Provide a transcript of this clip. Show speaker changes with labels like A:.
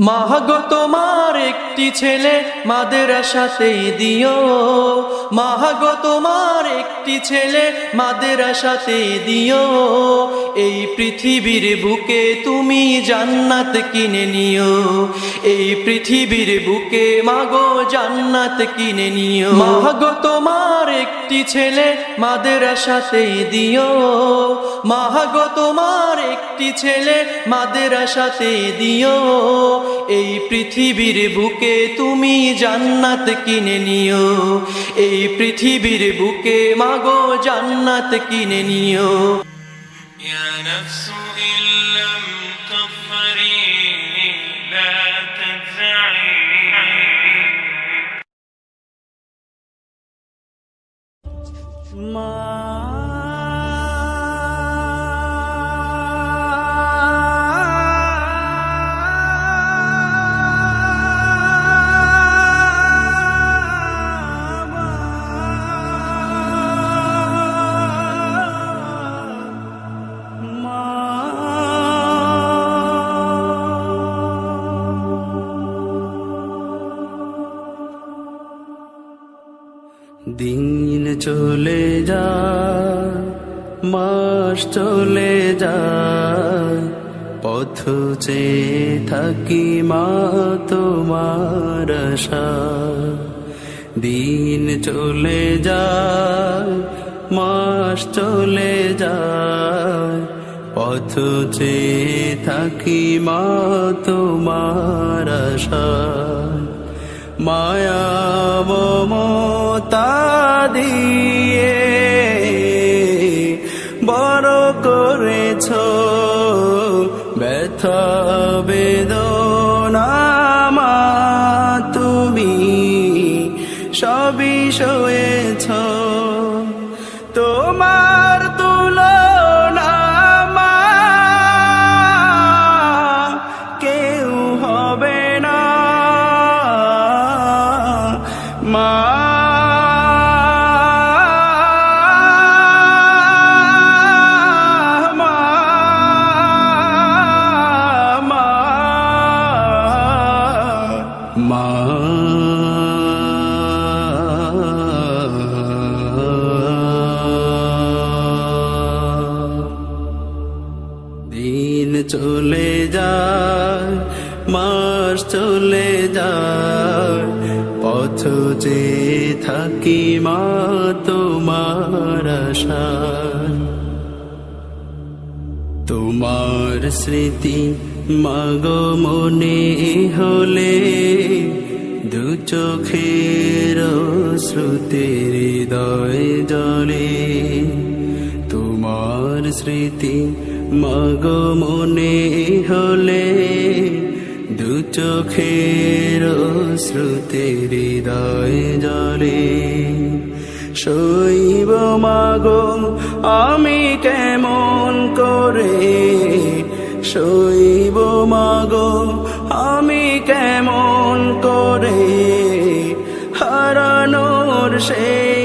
A: মাগো তোমার একটি ছেলে মাদ্রাসাতেই দিও, মাগো তোমার একটি ছেলে মাদ্রাসাতেই দিও। এই পৃথিবীর বুকে তুমি জান্নাত কিনে নিও, এই পৃথিবীর বুকে মাগো জান্নাত কিনে নিও। মাগো তোমার একটি ছেলে মাদ্রাসাতেই দিও, মাগো তোমার একটি ছেলে মাদ্রাসাতেই দিও। এই পৃথিবীর বুকে তুমি জান্নাত কিনে নিও, এই পৃথিবীর বুকে মাগো জান্নাত কিনে নিও।
B: ইয়া নাফসু ইল্লাম তাগফিরি লা তাজঈ।
C: দিন চলে যায়, মাস চলে যায়, পথ চেয়ে থাকি মা তোমার আশায়। দিন চলে যায়, মাস চলে যায়, পথ চেয়ে থাকি মা তোমার আশায়। মায়া মমতা দিয়ে বড় করেছ, ব্যথা বেদনা মা তুমি সবই সয়েছ। তোমার তুলনা মা কেউ হবে না, মা দিন চলে যায়, মাস চলে যায়, পথ চেয়ে থাকি মা তোমার আশায়। তোমার স্মৃতি মাগো মনে হলে দু চোখের শ্রুতির হৃদয় জলে। তোমার স্মৃতি মাগো মনে হলে দু চোখের শ্রুতির হৃদয় জলে। শৈব মাগো আমি কেমন করে, শৈব মাগো আমি কেমন করে, হারানোর সেই